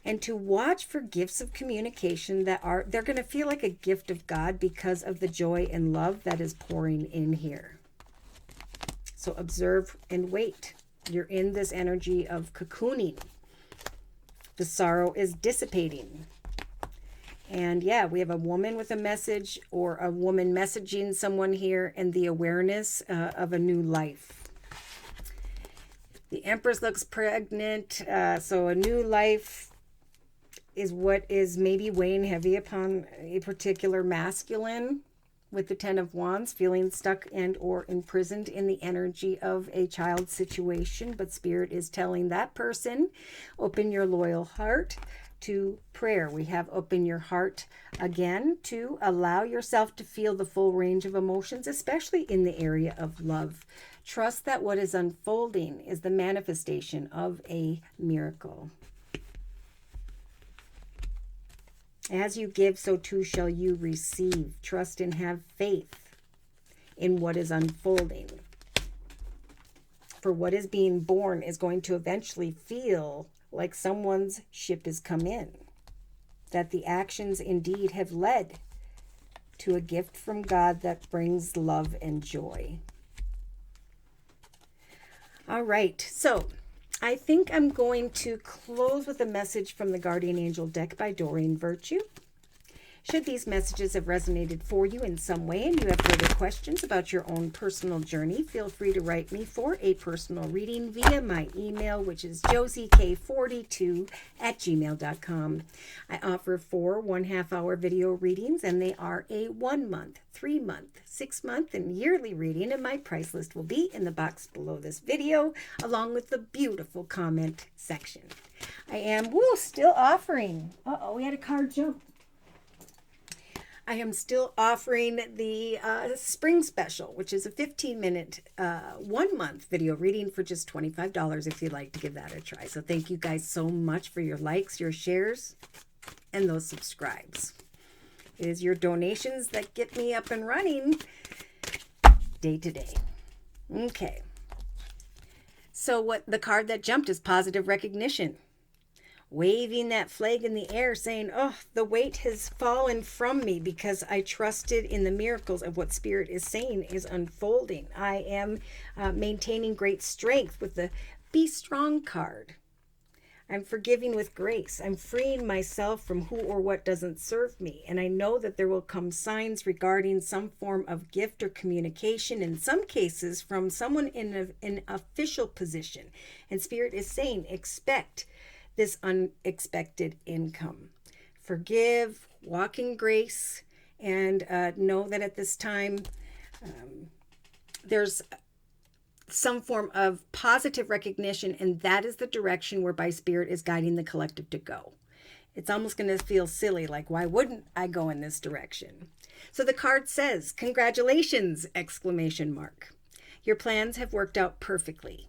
And to watch for gifts of communication they're going to feel like a gift of God because of the joy and love that is pouring in here. So observe and wait. You're in this energy of cocooning. The sorrow is dissipating. And yeah, we have a woman with a message or a woman messaging someone here and the awareness of a new life. The Empress looks pregnant, so a new life is what is maybe weighing heavy upon a particular masculine with the 10 of Wands, feeling stuck and or imprisoned in the energy of a child situation. But Spirit is telling that person, open your loyal heart to prayer. We have open your heart again to allow yourself to feel the full range of emotions, especially in the area of love. Trust that what is unfolding is the manifestation of a miracle. As you give, so too shall you receive. Trust and have faith in what is unfolding. For what is being born is going to eventually feel like someone's ship has come in. That the actions indeed have led to a gift from God that brings love and joy. All right, so I think I'm going to close with a message from the Guardian Angel deck by Doreen Virtue. Should these messages have resonated for you in some way and you have further questions about your own personal journey, feel free to write me for a personal reading via my email, which is JosieK42@gmail.com. I offer 4 1/2-hour video readings, and they are a 1-month, 3-month, 6-month, and yearly reading, and my price list will be in the box below this video, along with the beautiful comment section. I am still offering, we had a card jump. I am still offering the spring special, which is a 15-minute, 1-month video reading for just $25 if you'd like to give that a try. So thank you guys so much for your likes, your shares, and those subscribes. It is your donations that get me up and running day to day. Okay. So what the card that jumped is positive recognition. Waving that flag in the air saying, the weight has fallen from me because I trusted in the miracles of what Spirit is saying is unfolding. I am maintaining great strength with the Be Strong card. I'm forgiving with grace. I'm freeing myself from who or what doesn't serve me. And I know that there will come signs regarding some form of gift or communication, in some cases from someone in an official position. And Spirit is saying, expect this unexpected income. Forgive, walk in grace, and know that at this time there's some form of positive recognition, and that is the direction whereby Spirit is guiding the collective to go. It's almost going to feel silly, like, why wouldn't I go in this direction? So the card says, congratulations, exclamation mark. Your plans have worked out perfectly.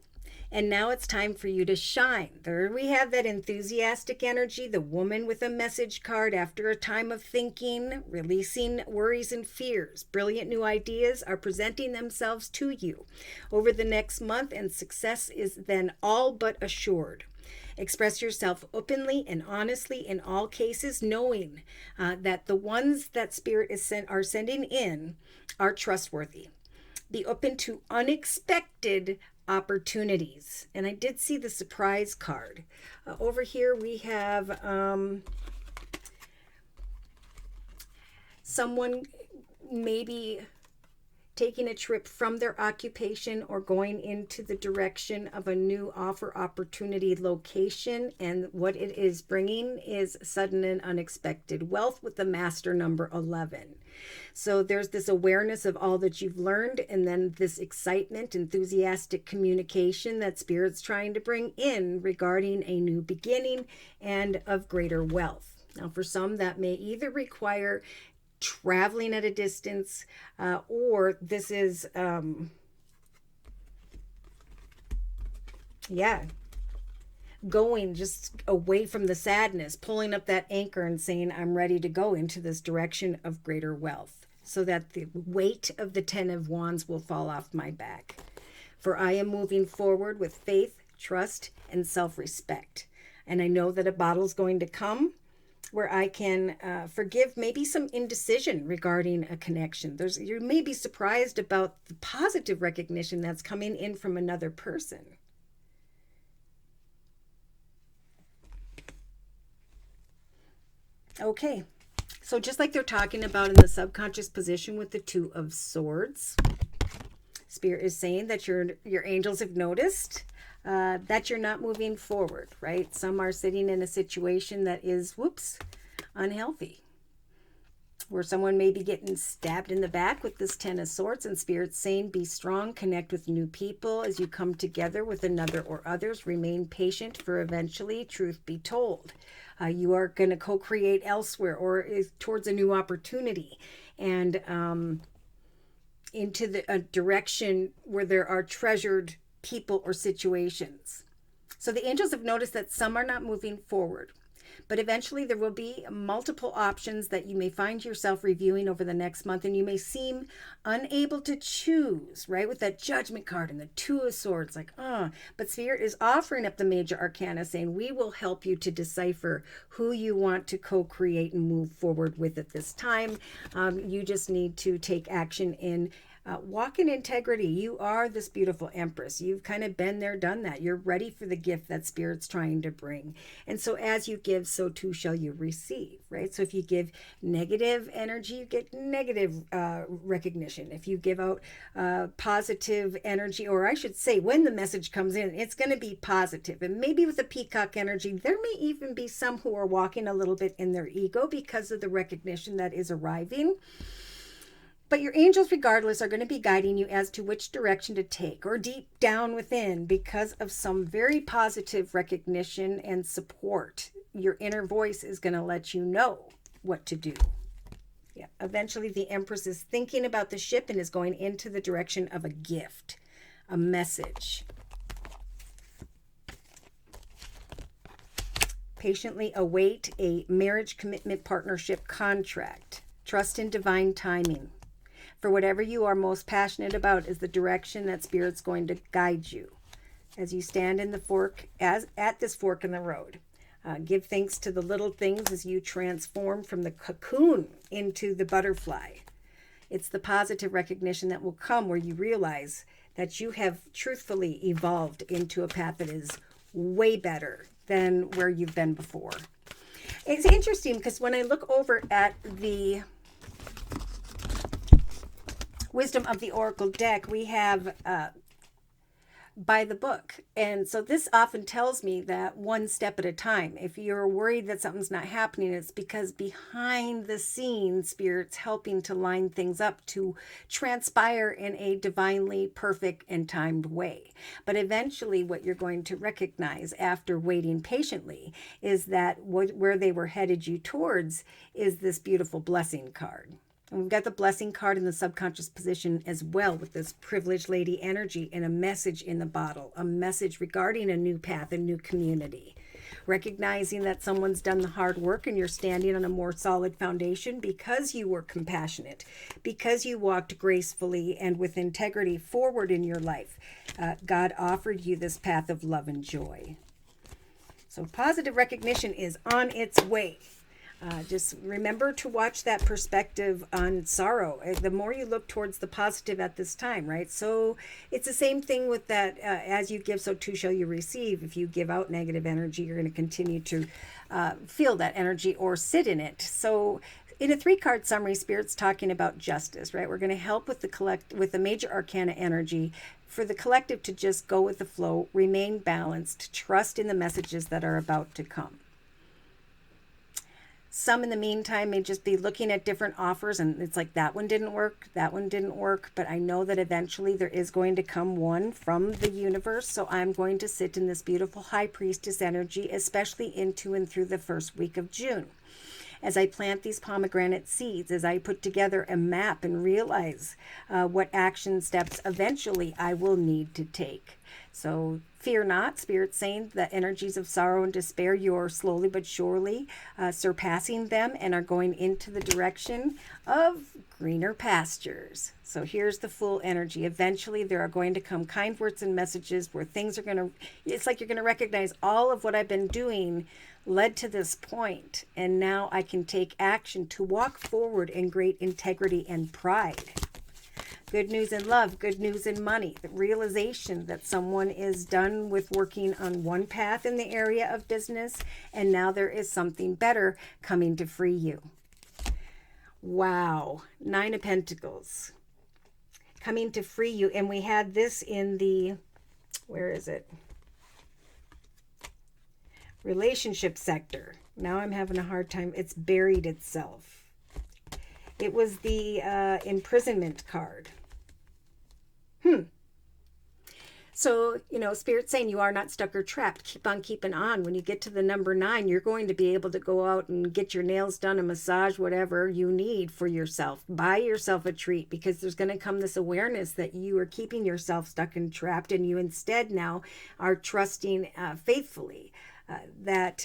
And now it's time for you to shine. There we have that enthusiastic energy, the woman with a message card after a time of thinking, releasing worries and fears. Brilliant new ideas are presenting themselves to you over the next month, and success is then all but assured. Express yourself openly and honestly in all cases, knowing that the ones that Spirit are sending in are trustworthy. Be open to unexpected opportunities. And I did see the surprise card. Over here we have someone maybe taking a trip from their occupation or going into the direction of a new offer opportunity location. And what it is bringing is sudden and unexpected wealth with the master number 11. So there's this awareness of all that you've learned, and then this excitement, enthusiastic communication that Spirit's trying to bring in regarding a new beginning and of greater wealth. Now, for some, that may either require traveling at a distance, or this is, going just away from the sadness, pulling up that anchor and saying, I'm ready to go into this direction of greater wealth, so that the weight of the 10 of Wands will fall off my back. For I am moving forward with faith, trust, and self-respect. And I know that a battle's going to come where I can forgive maybe some indecision regarding a connection. You may be surprised about the positive recognition that's coming in from another person. Okay, so just like they're talking about in the subconscious position with the Two of Swords, Spirit is saying that your angels have noticed that you're not moving forward, right? Some are sitting in a situation that is, unhealthy, where someone may be getting stabbed in the back with this 10 of Swords, and Spirit's saying, be strong, connect with new people as you come together with another or others. Remain patient, for eventually truth be told. You are going to co-create elsewhere, or towards a new opportunity, and into a direction where there are treasured people or situations. So the angels have noticed that some are not moving forward, but eventually there will be multiple options that you may find yourself reviewing over the next month, and you may seem unable to choose, right? With that Judgment card and the Two of Swords, but Spirit is offering up the major arcana, saying, we will help you to decipher who you want to co-create and move forward with at this time. You just need to take action in walk in integrity. You are this beautiful Empress. You've kind of been there, done that. You're ready for the gift that Spirit's trying to bring. And so as you give, so too shall you receive, right? So if you give negative energy, you get negative recognition. If you give out positive energy, or I should say, when the message comes in, it's going to be positive. And maybe with the peacock energy, there may even be some who are walking a little bit in their ego because of the recognition that is arriving. But your angels, regardless, are going to be guiding you as to which direction to take, or deep down within, because of some very positive recognition and support. Your inner voice is going to let you know what to do. Yeah. Eventually, the Empress is thinking about the ship and is going into the direction of a gift, a message. Patiently await a marriage, commitment, partnership, contract. Trust in divine timing. For whatever you are most passionate about is the direction that Spirit's going to guide you as you stand in the fork, at this fork in the road. Give thanks to the little things as you transform from the cocoon into the butterfly. It's the positive recognition that will come where you realize that you have truthfully evolved into a path that is way better than where you've been before. It's interesting because when I look over at the Wisdom of the Oracle deck, we have by the book. And so this often tells me that one step at a time. If you're worried that something's not happening, it's because behind the scenes, Spirit's helping to line things up to transpire in a divinely perfect and timed way. But eventually what you're going to recognize after waiting patiently is that where they were headed you towards is this beautiful blessing card. And we've got the blessing card in the subconscious position as well, with this privileged lady energy and a message in the bottle, a message regarding a new path, a new community. Recognizing that someone's done the hard work and you're standing on a more solid foundation because you were compassionate, because you walked gracefully and with integrity forward in your life. God offered you this path of love and joy. So positive recognition is on its way. Just remember to watch that perspective on sorrow. The more you look towards the positive at this time, right? So it's the same thing with that, as you give, so too shall you receive. If you give out negative energy, you're going to continue to feel that energy or sit in it. So in a 3-card summary, Spirit's talking about justice, right? We're going to help with the major arcana energy for the collective to just go with the flow, remain balanced, trust in the messages that are about to come. Some in the meantime may just be looking at different offers and it's like that one didn't work, but I know that eventually there is going to come one from the universe. So I'm going to sit in this beautiful high priestess energy, especially into and through the first week of June. As I plant these pomegranate seeds, as I put together a map and realize what action steps eventually I will need to take. So fear not, Spirit's saying the energies of sorrow and despair, you're slowly but surely surpassing them and are going into the direction of greener pastures. So here's the full energy. Eventually there are going to come kind words and messages where things are going to, it's like you're going to recognize all of what I've been doing led to this point, and now I can take action to walk forward in great integrity and pride. Good news in love, good news in money, the realization that someone is done with working on one path in the area of business, and now there is something better coming to free you. Wow, 9 of Pentacles coming to free you. And we had this in the, where is it? Relationship sector. Now I'm having a hard time. It's buried itself. It was the imprisonment card. So, Spirit's saying you are not stuck or trapped. Keep on keeping on. When you get to the number 9, you're going to be able to go out and get your nails done, a massage, whatever you need for yourself. Buy yourself a treat, because there's going to come this awareness that you are keeping yourself stuck and trapped, and you instead now are trusting faithfully that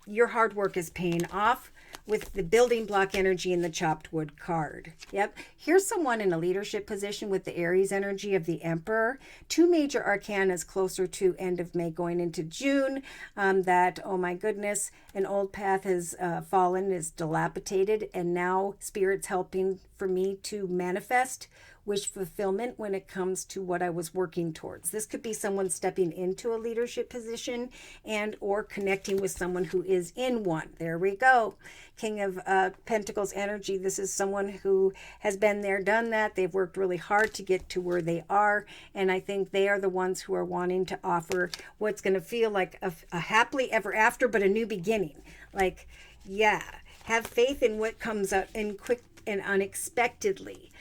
your hard work is paying off with the building block energy in the chopped wood card. Yep. Here's someone in a leadership position with the Aries energy of the Emperor. 2 major arcanas closer to end of May going into June. That, oh my goodness, an old path has fallen, is dilapidated, and now Spirit's helping for me to manifest wish fulfillment when it comes to what I was working towards. This could be someone stepping into a leadership position and or connecting with someone who is in one. There we go. King of Pentacles energy. This is someone who has been there, done that. They've worked really hard to get to where they are. And I think they are the ones who are wanting to offer what's going to feel like a happily ever after, but a new beginning. Like, yeah, have faith in what comes out in quick and unexpectedly.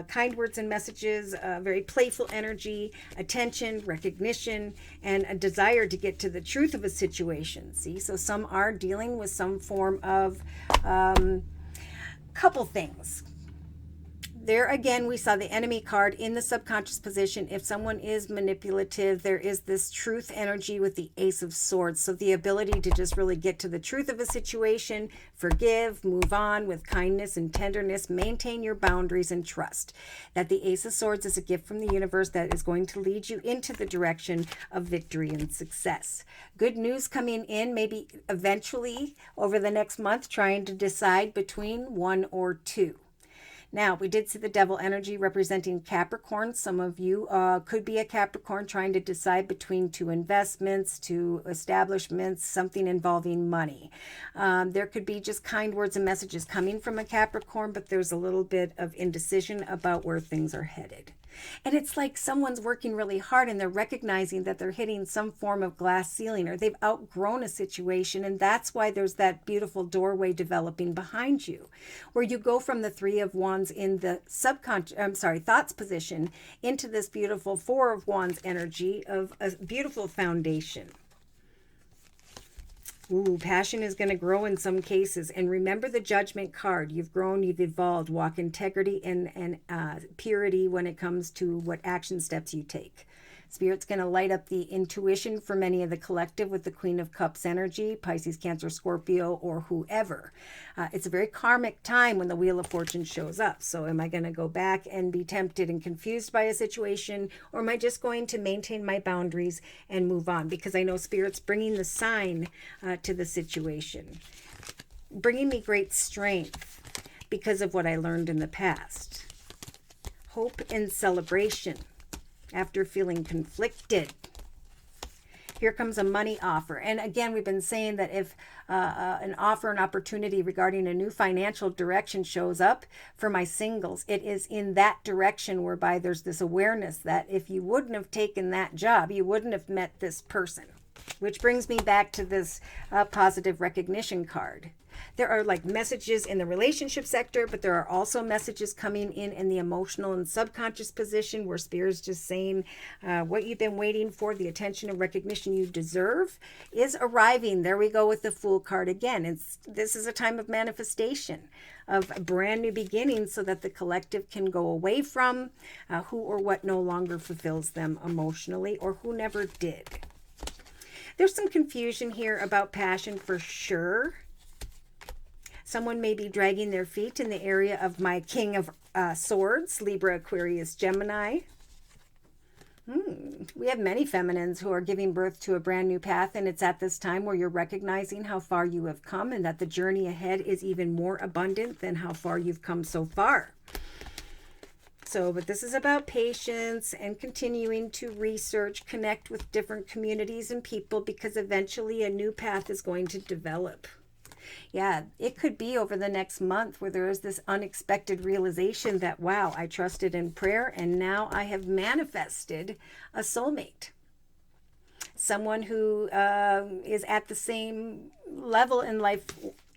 Kind words and messages, very playful energy, attention, recognition, and a desire to get to the truth of a situation. See, so some are dealing with some form of couple things. There again, we saw the enemy card in the subconscious position. If someone is manipulative, there is this truth energy with the Ace of Swords. So the ability to just really get to the truth of a situation, forgive, move on with kindness and tenderness, maintain your boundaries and trust. That the Ace of Swords is a gift from the universe that is going to lead you into the direction of victory and success. Good news coming in, maybe eventually over the next month, trying to decide between 1 or 2. Now, we did see the devil energy representing Capricorn. Some of you could be a Capricorn trying to decide between two investments, two establishments, something involving money. There could be just kind words and messages coming from a Capricorn, but there's a little bit of indecision about where things are headed. And it's like someone's working really hard and they're recognizing that they're hitting some form of glass ceiling, or they've outgrown a situation. And that's why there's that beautiful doorway developing behind you, where you go from the Three of Wands in the thoughts position into this beautiful Four of Wands energy of a beautiful foundation. Ooh, passion is going to grow in some cases. And remember the Judgment card. You've grown, you've evolved. Walk integrity and purity when it comes to what action steps you take. Spirit's going to light up the intuition for many of the collective with the Queen of Cups energy, Pisces, Cancer, Scorpio, or whoever. It's a very karmic time when the Wheel of Fortune shows up. So am I going to go back and be tempted and confused by a situation, or am I just going to maintain my boundaries and move on? Because I know Spirit's bringing the sign to the situation, bringing me great strength because of what I learned in the past. Hope and celebration. After feeling conflicted, here comes a money offer. And again, we've been saying that if an offer, an opportunity regarding a new financial direction shows up for my singles, it is in that direction whereby there's this awareness that if you wouldn't have taken that job, you wouldn't have met this person. Which brings me back to this positive recognition card. There are like messages in the relationship sector, but there are also messages coming in the emotional and subconscious position where Spirit's just saying what you've been waiting for, the attention and recognition you deserve is arriving. There we go with the Fool card again. This is a time of manifestation, of a brand new beginning, so that the collective can go away from who or what no longer fulfills them emotionally, or who never did. There's some confusion here about passion for sure. Someone may be dragging their feet in the area of my King of Swords, Libra, Aquarius, Gemini. We have many feminines who are giving birth to a brand new path, and it's at this time where you're recognizing how far you have come and that the journey ahead is even more abundant than how far you've come so far. But this is about patience and continuing to research, connect with different communities and people, because eventually a new path is going to develop. Yeah, it could be over the next month where there is this unexpected realization that, wow, I trusted in prayer and now I have manifested a soulmate. Someone who is at the same level in life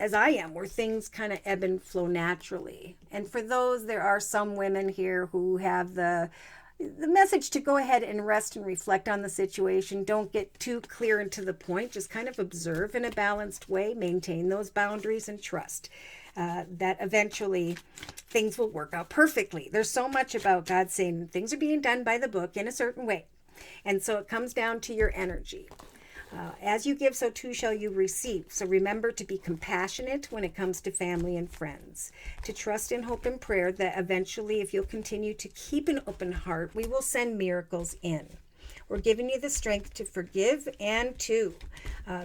as I am, where things kind of ebb and flow naturally. And for those, there are some women here who have the message to go ahead and rest and reflect on the situation. Don't get too clear and to the point. Just kind of observe in a balanced way. Maintain those boundaries and trust that eventually things will work out perfectly. There's so much about God saying things are being done by the book in a certain way. And so it comes down to your energy. As you give, so too shall you receive. So remember to be compassionate when it comes to family and friends. To trust in hope and prayer that eventually, if you'll continue to keep an open heart, we will send miracles in. We're giving you the strength to forgive and to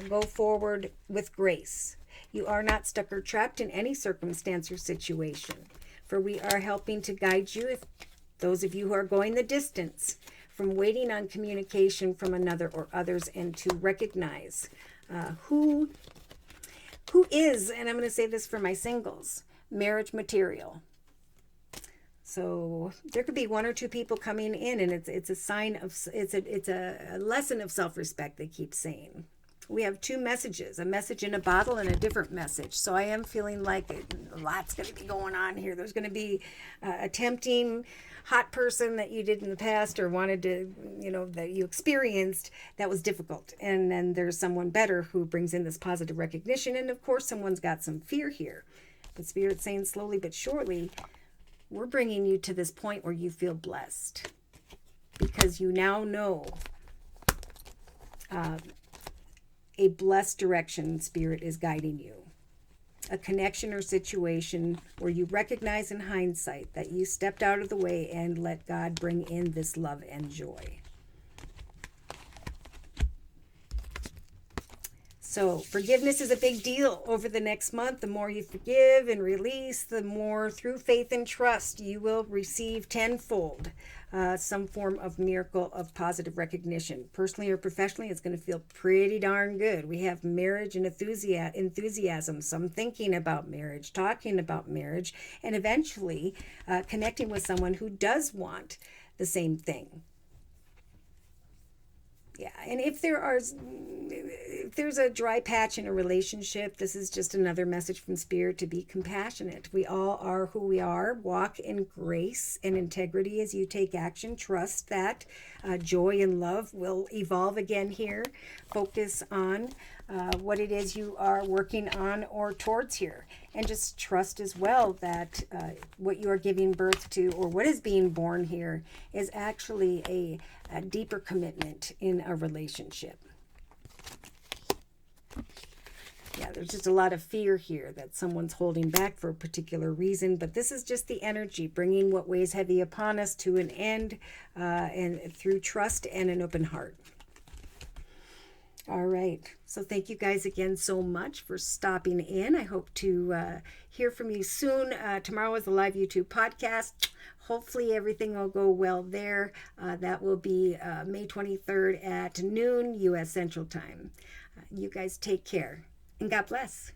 go forward with grace. You are not stuck or trapped in any circumstance or situation. For we are helping to guide you, if those of you who are going the distance, from waiting on communication from another or others, and to recognize who is, and I'm going to say this for my singles, marriage material. So there could be one or two people coming in, and it's a sign of, it's a lesson of self-respect, they keep saying. We have two messages, a message in a bottle and a different message. So I am feeling like a lot's going to be going on here. There's going to be a tempting hot person that you did in the past or wanted to, that you experienced that was difficult. And then there's someone better who brings in this positive recognition. And of course, someone's got some fear here. But Spirit's saying slowly but surely, we're bringing you to this point where you feel blessed. Because you now know a blessed direction Spirit is guiding you. A connection or situation where you recognize in hindsight that you stepped out of the way and let God bring in this love and joy. So forgiveness is a big deal over the next month. The more you forgive and release, the more through faith and trust you will receive tenfold some form of miracle of positive recognition. Personally or professionally, it's going to feel pretty darn good. We have marriage and enthusiasm, some thinking about marriage, talking about marriage, and eventually connecting with someone who does want the same thing. Yeah, and if there's a dry patch in a relationship, this is just another message from Spirit to be compassionate. We all are who we are. Walk in grace and integrity as you take action. Trust that joy and love will evolve again here. Focus on what it is you are working on or towards here. And just trust as well that what you are giving birth to or what is being born here is actually a deeper commitment in a relationship. Yeah, there's just a lot of fear here that someone's holding back for a particular reason, but this is just the energy bringing what weighs heavy upon us to an end, and through trust and an open heart. All right. So thank you guys again so much for stopping in. I hope to hear from you soon. Tomorrow is a live YouTube podcast. Hopefully everything will go well there. That will be May 23rd at noon U.S. Central Time. You guys take care and God bless.